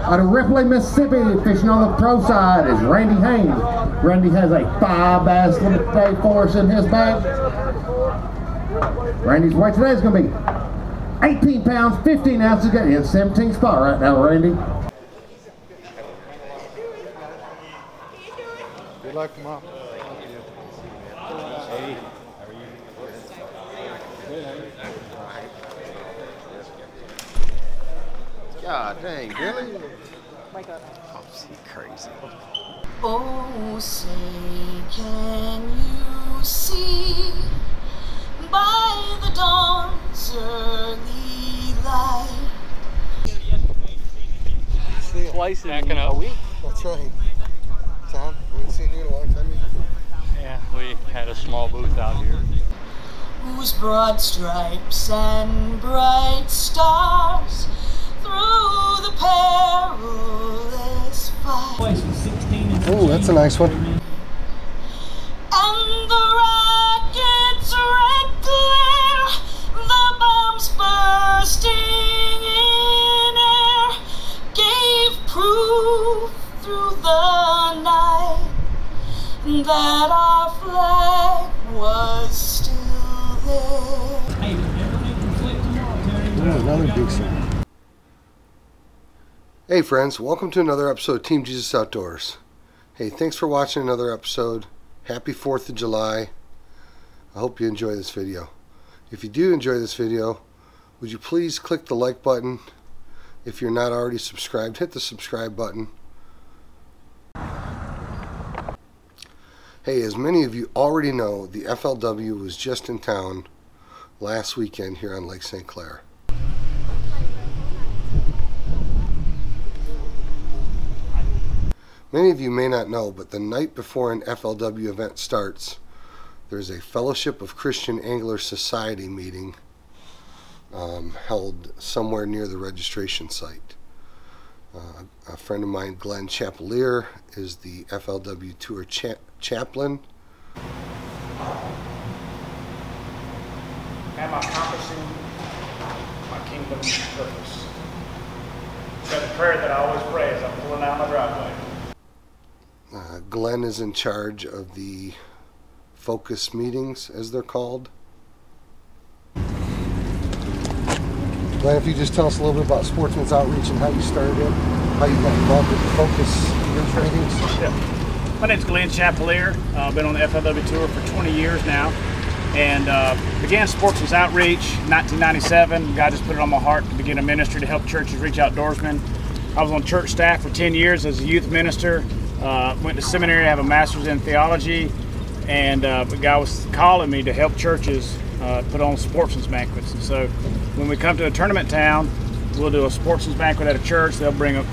Out of Ripley, Mississippi, fishing on the pro side is Randy Haynes. Randy has a 5 bass limit day for us in his bag. Randy's weight today is going to be 18 pounds, 15 ounces, getting in 17th spot right now, Randy. Good luck, Mom. Hey, how are you? God dang, really? Wake up. Oh, she crazy. Oh, say, can you see by the dawn's early light? Twice in a week. That's right. Tom, we haven't seen you in a long time either. Yeah, we had a small booth out here. Whose broad stripes and bright stars through the perilous fight. Oh, that's a nice one. And the rocket's red glare, the bombs bursting in air, gave proof through the night that our flag was still there. Oh, another big one. Hey friends, welcome to another episode of Team Jesus Outdoors. Hey, thanks for watching another episode. Happy 4th of July. I hope you enjoy this video. If you do enjoy this video, would you please click the like button? If you're not already subscribed, hit the subscribe button. Hey, as many of you already know, the FLW was just in town last weekend here on Lake St. Clair. Many of you may not know, but the night before an FLW event starts, there's a Fellowship of Christian Angler Society meeting held somewhere near the registration site. A friend of mine, Glenn Chapelier, is the FLW Tour chaplain. Am I accomplishing my kingdom purpose? So the prayer that I always pray as I'm pulling out my driveway. Glenn is in charge of the focus meetings, as they're called. Glenn, if you just tell us a little bit about Sportsman's outreach and how you started it, how you got involved with the focus meetings. Yeah. My name's Glenn Chapelier. I've been on the FLW Tour for 20 years now, and began Sportsman's outreach in 1997. God just put it on my heart to begin a ministry to help churches reach outdoorsmen. I was on church staff for 10 years as a youth minister. Went to seminary, have a master's in theology, and God was calling me to help churches put on sportsman's banquets. And so when we come to a tournament town, we'll do a sportsman's banquet at a church. They'll bring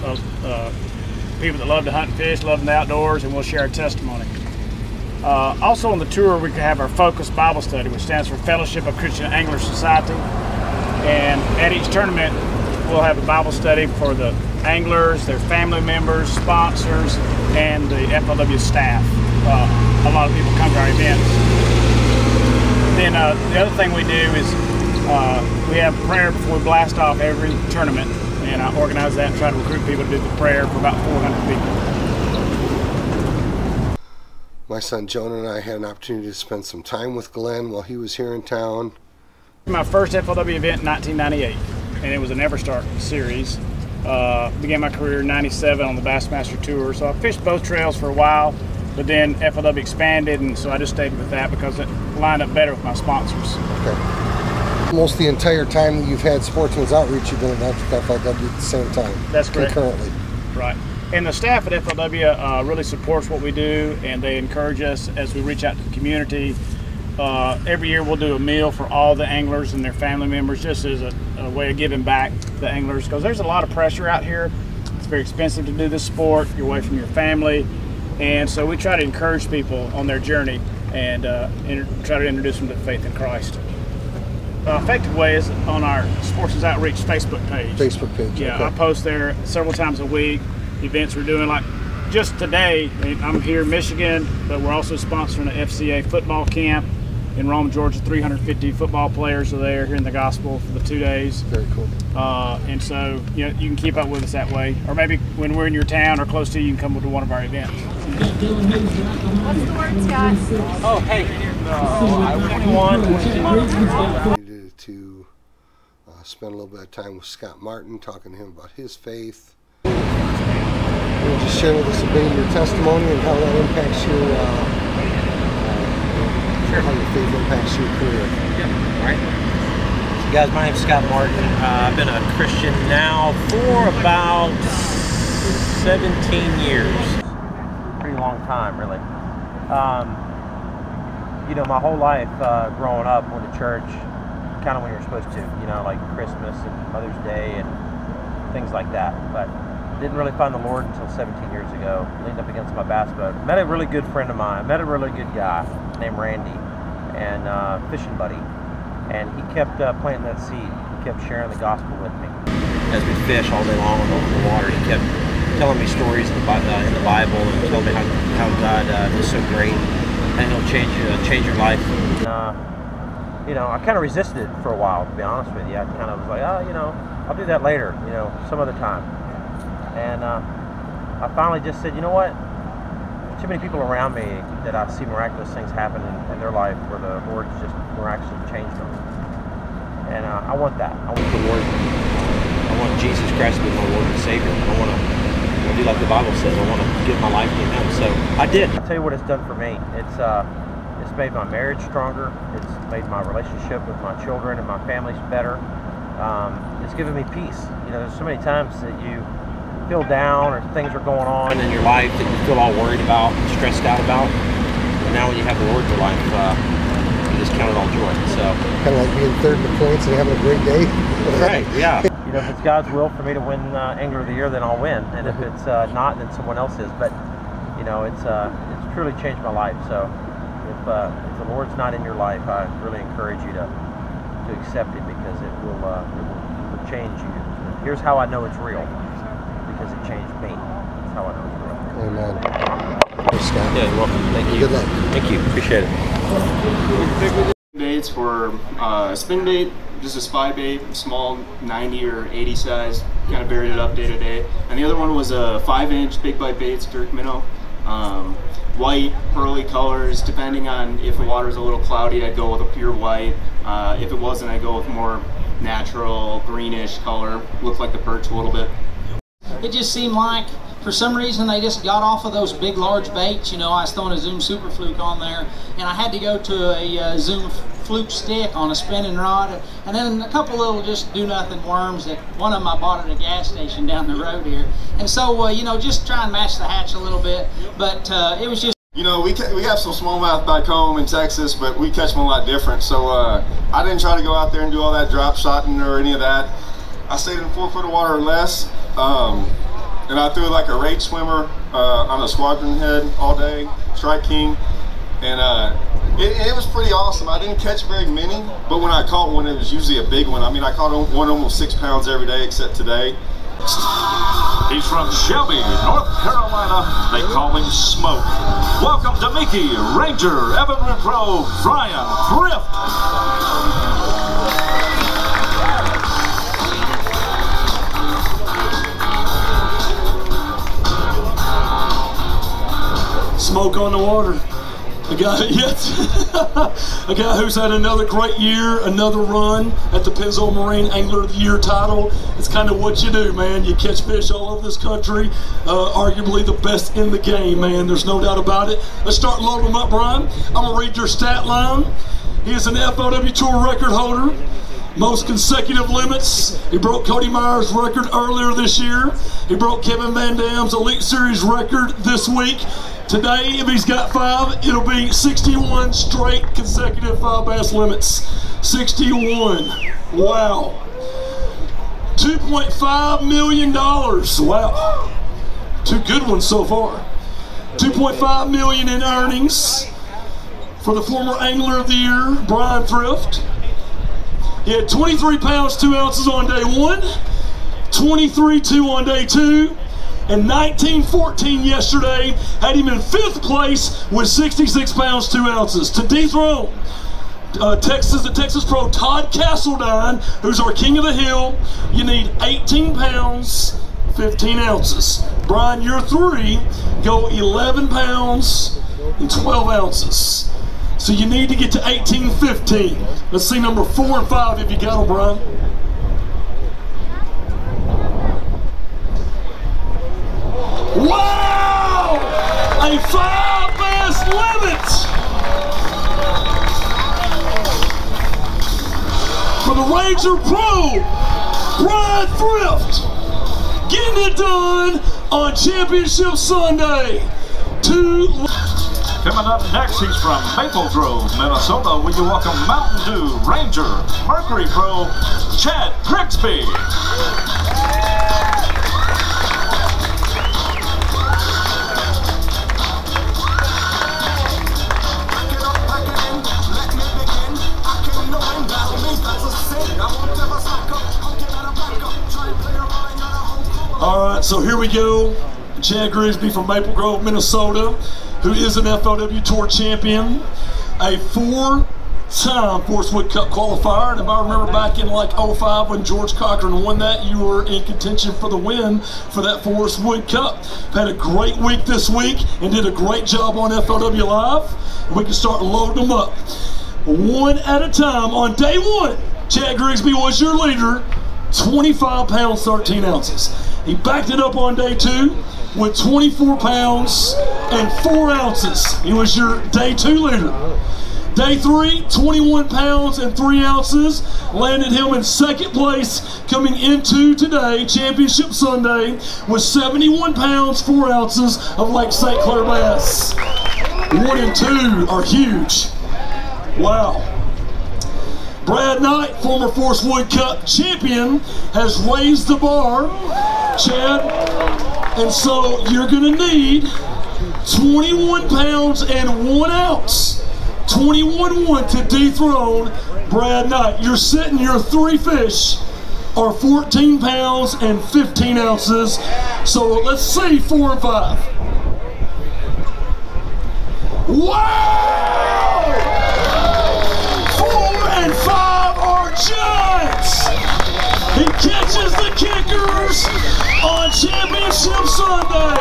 people that love to hunt and fish, love the outdoors, and we'll share our testimony. Also on the tour, we can have our Focus Bible Study, which stands for Fellowship of Christian Angler Society. And at each tournament, we'll have a Bible study for the anglers, their family members, sponsors, and the FLW staff. A lot of people come to our events. Then the other thing we do is we have prayer before we blast off every tournament, and I organize that and try to recruit people to do the prayer for about 400 people. My son Jonah and I had an opportunity to spend some time with Glenn while he was here in town. My first FLW event in 1998, and it was an Everstart series. Began my career in 97 on the Bassmaster Tour, so I fished both trails for a while, but then FLW expanded, and so I just stayed with that because it lined up better with my sponsors. Okay. Almost the entire time that you've had Sportsman's outreach, you've been involved with FLW at the same time. That's correct. Concurrently. Right. And the staff at FLW really supports what we do, and they encourage us as we reach out to the community. Every year we'll do a meal for all the anglers and their family members, just as a way of giving back to the anglers, because there's a lot of pressure out here. It's very expensive to do this sport. You're away from your family, and so we try to encourage people on their journey and try to introduce them to faith in Christ. Effective way is on our Sportsman's Outreach Facebook page. Facebook page. Yeah, okay. I post there several times a week. Events we're doing, like just today, I'm here in Michigan, but we're also sponsoring an FCA football camp in Rome, Georgia. 350 football players are there hearing the gospel for the 2 days. Very cool. And so, you know, you can keep up with us that way. Or maybe when we're in your town or close to you, you can come to one of our events. What's the word, Scott? Oh, hey. I Needed to spend a little bit of time with Scott Martin, talking to him about his faith. You'll just share with us a bit of your testimony and how that impacts your, how your faith impacts your career. Yeah, right. Guys, my name's Scott Martin. I've been a Christian now for about 17 years. Pretty long time, really. You know, my whole life growing up, went to church kind of when you're supposed to, you know, like Christmas and Mother's Day and things like that. But didn't really find the Lord until 17 years ago. Leaned up against my bass boat. Met a really good friend of mine. Met a really good guy named Randy, and fishing buddy. And he kept planting that seed. He kept sharing the gospel with me. As we fish all day long on the water, he kept telling me stories in the Bible and telling me how God is so great and He'll change your life. You know, I kind of resisted it for a while, to be honest with you. I kind of was like, oh, you know, I'll do that later, you know, some other time. And I finally just said, you know what? Too many people around me that I see miraculous things happen in their life where the Lord's just miraculously changed them. And I want that. I want the Lord. I want Jesus Christ to be my Lord and Savior. I want to do like the Bible says. I want to give my life to Him. So I did. I'll tell you what it's done for me. It's made my marriage stronger. It's made my relationship with my children and my family better. It's given me peace. You know, there's so many times that you feel down or things are going on in your life that you feel all worried about and stressed out about. And now when you have the Lord in your life, you just count it all joy. So Kind of like being third in the points and having a great day. right, yeah. You know, if it's God's will for me to win Angler of the Year, then I'll win. And if it's not, then someone else is. But you know, it's truly changed my life. So if the Lord's not in your life, I really encourage you to accept it, because it will change you. Here's how I know it's real, because it changed me. That's how I know it's real. Amen. Thanks, Scott. Yeah, you're welcome. Thank you. Good luck. Thank you. Appreciate it. Baits for spin bait, just a spy bait, small 90 or 80 size, kind of varied it up day to day. And the other one was a 5-inch big bite baits, jerk minnow. White, pearly colors, depending on if the water's a little cloudy, I'd go with a pure white. If it wasn't, I'd go with more natural greenish color, look like the perch a little bit. It just seemed like, for some reason, they just got off of those big, large baits. You know, I was throwing a Zoom Super Fluke on there, and I had to go to a Zoom Fluke stick on a spinning rod, and then a couple little just do-nothing worms that one of them I bought at a gas station down the road here. And so, you know, just try and match the hatch a little bit, but it was just... You know, we have some smallmouth back home in Texas, but we catch them a lot different. So I didn't try to go out there and do all that drop shotting or any of that. I stayed in 4 foot of water or less. And I threw like a rage swimmer on a squadron head all day, Strike King, and it was pretty awesome. I didn't catch very many, but when I caught one, it was usually a big one. I mean, I caught one almost 6 pounds every day except today. He's from Shelby, North Carolina. They call him Smoke. Welcome to Mickey, Ranger, Evan Pro, Brian, Thrift. Smoke on the water. A guy, yes, a guy who's had another great year, another run at the Pennzoil Marine Angler of the Year title. It's kind of what you do, man. You catch fish all over this country, arguably the best in the game, man. There's no doubt about it. Let's start loading them up, Brian. I'm gonna read your stat line. He is an FLW Tour record holder. Most consecutive limits. He broke Cody Myers' record earlier this year. He broke Kevin Van Dam's Elite Series record this week. Today, if he's got 5, it'll be 61 straight consecutive 5 bass limits. 61. Wow. $2.5 million. Wow. 2 good ones so far. $2.5 million in earnings for the former Angler of the Year, Brian Thrift. He had 23 pounds, 2 ounces on day 1, 23.2 on day 2, and 19.14 yesterday had him in 5th place with 66 pounds, 2 ounces. To dethrone the Texas Pro Todd Castledine, who's our king of the hill. You need 18 pounds, 15 ounces. Brian, you're 3. Go 11 pounds and 12 ounces. So you need to get to 18, 15. Let's see number 4 and 5 if you got them, Brian. Wow! A 5-bass limit for the Ranger Pro, Brian Thrift, getting it done on Championship Sunday. Coming up next, he's from Maple Grove, Minnesota. Will you welcome Mountain Dew Ranger Mercury Pro, Chad Grigsby. All right, so here we go. Chad Grigsby from Maple Grove, Minnesota, who is an FLW Tour champion, a 4-time Forest Wood Cup qualifier. And if I remember back in like 05 when George Cochran won that, you were in contention for the win for that Forest Wood Cup. Had a great week this week and did a great job on FLW Live. And we can start loading them up. One at a time. On day 1, Chad Grigsby was your leader, 25 pounds, 13 ounces. He backed it up on day 2 with 24 pounds and 4 ounces. He was your day 2 leader. Day 3, 21 pounds and 3 ounces, landed him in 2nd place coming into today, Championship Sunday, with 71 pounds, 4 ounces of Lake St. Clair bass. 1 and 2 are huge. Wow. Brad Knight, former Forest Wood Cup champion, has raised the bar, Chad, and so you're gonna need 21 pounds and 1 ounce, 21-1 to dethrone Brad Knight. You're sitting your 3 fish are 14 pounds and 15 ounces. So let's see 4 and 5. Wow! 4 and 5 are giants! He catches the kickers on Championship Sunday.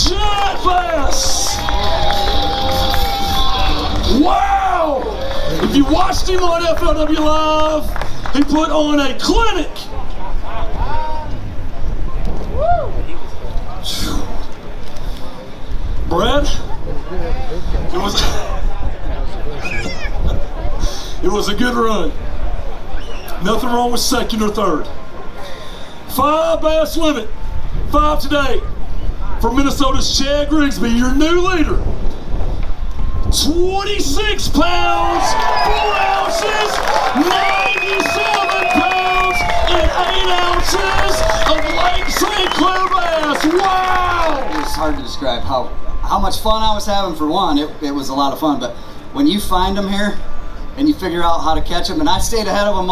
Giant bass! Wow! If you watched him on FLW Live, he put on a clinic. Brad, it was a good run. Nothing wrong with 2nd or 3rd. 5 bass limit. 5 today for Minnesota's Chad Grigsby, your new leader. 26 pounds, 4 ounces, 97 pounds, and 8 ounces of Lake St. Clair bass. Wow! It was hard to describe how much fun I was having. For one, it was a lot of fun, but when you find them here and you figure out how to catch them, and I stayed ahead of them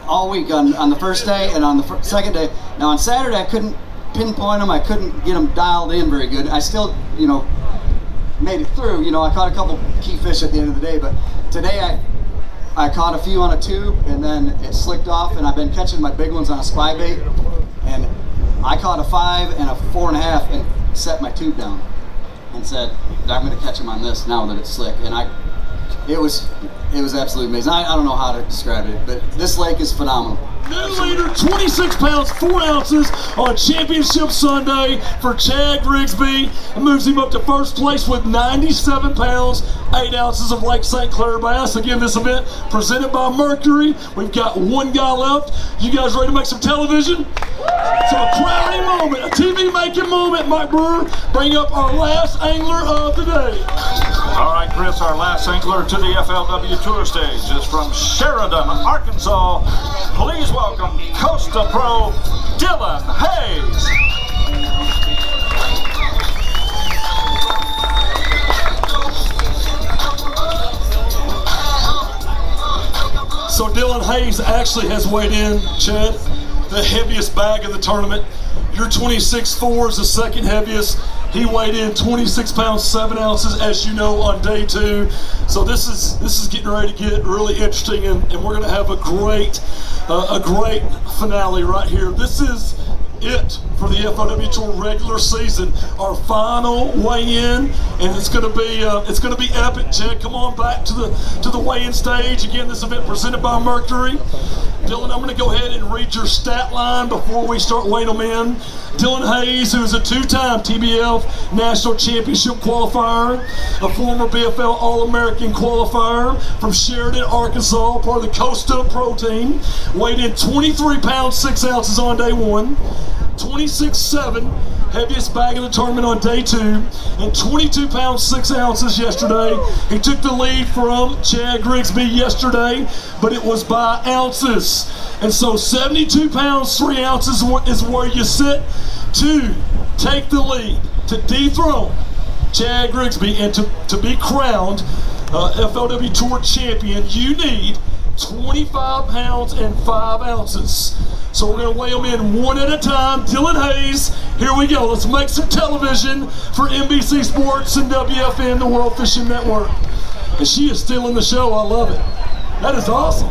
all week on the first day and on the 2nd day. Now on Saturday I couldn't pinpoint them, I couldn't get them dialed in very good. I still, made it through. I caught a couple key fish at the end of the day, but today I caught a few on a tube and then it slicked off, and I've been catching my big ones on a spy bait, and I caught a 5 and a 4.5 and set my tube down and said, I'm going to catch them on this now that it's slick. And it was absolutely amazing. I don't know how to describe it, but this lake is phenomenal. New leader, 26 pounds, 4 ounces on Championship Sunday for Chad Grigsby. It moves him up to 1st place with 97 pounds, 8 ounces of Lake St. Clair bass. Again, this event presented by Mercury. We've got 1 guy left. You guys ready to make some television? So a crowning moment, a TV making moment. Mike Brewer, bring up our last angler of the day. All right, Chris, our last angler to the FLW Tour stage is from Sheridan, Arkansas. Please welcome Costa Pro Dylan Hayes. So Dylan Hayes actually has weighed in, Chad, the heaviest bag of the tournament. Your 26.4 is the second heaviest. He weighed in 26 pounds 7 ounces, as you know, on day 2. So this is getting ready to get really interesting, and we're going to have a great finale right here. This is it for the FLW Tour regular season. Our final weigh-in, and it's going to be epic. Jed, come on back to the weigh-in stage. Again, this event presented by Mercury. Dylan, I'm going to go ahead and read your stat line before we start weighing them in. Dylan Hayes, who is a 2-time TBF National Championship qualifier, a former BFL All-American qualifier from Sheridan, Arkansas, part of the Costa Pro team, weighed in 23 pounds 6 ounces on day 1, 26.7, heaviest bag of the tournament on day 2, and 22 pounds 6 ounces yesterday. He took the lead from Chad Grigsby yesterday, but it was by ounces. And so 72 pounds 3 ounces is where you sit to take the lead, to dethrone Chad Grigsby, and to be crowned FLW Tour champion. You need 25 pounds and 5 ounces. So we're going to weigh them in one at a time. Dylan Hayes, here we go. Let's make some television for NBC Sports and WFN, the World Fishing Network. And she is stealing the show. I love it. That is awesome.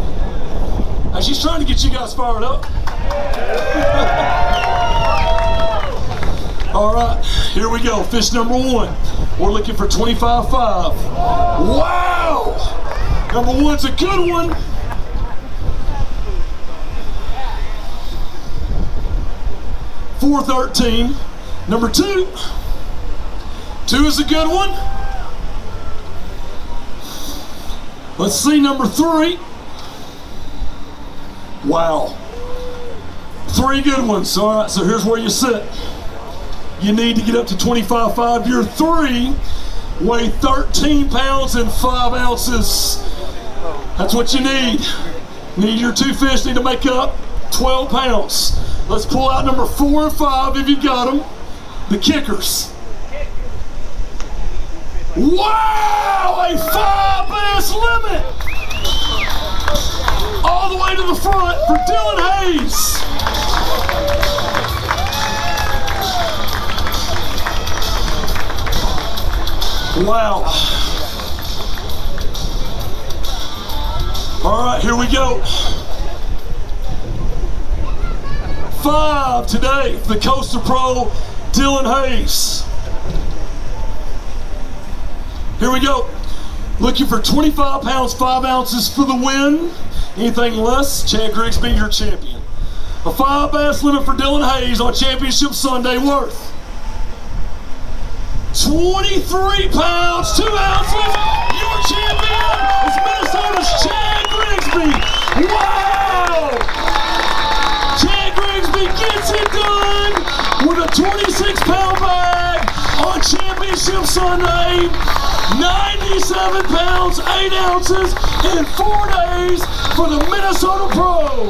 And she's trying to get you guys fired up. All right, here we go. Fish number 1. We're looking for 25.5. Wow! Number 1's a good one. $4.13. Number 2. 2 is a good one. Let's see number 3. Wow. 3 good ones. All right, so here's where you sit. You need to get up to 25.5. Your 3 weigh 13 pounds and 5 ounces. That's what you need. Your 2 fish need to make up 12 pounds. Let's pull out number 4 and 5 if you've got them. The kickers. Wow! A 5 bass limit! All the way to the front for Dylan Hayes. Wow. All right, here we go. 5 today, the Costa Pro, Dylan Hayes. Here we go. Looking for 25 pounds, 5 ounces for the win. Anything less, Chad Grigsby, your champion. A 5 bass limit for Dylan Hayes on Championship Sunday worth 23 pounds, 2 ounces. Your champion is Minnesota's Chad Grigsby. Wow! Chad Grigsby gets it done with a 26-pound bag on Championship Sunday. 97 pounds, 8 ounces in 4 days for the Minnesota Pro.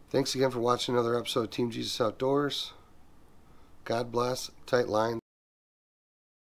Thanks again for watching another episode of Team Jesus Outdoors. God bless. Tight lines.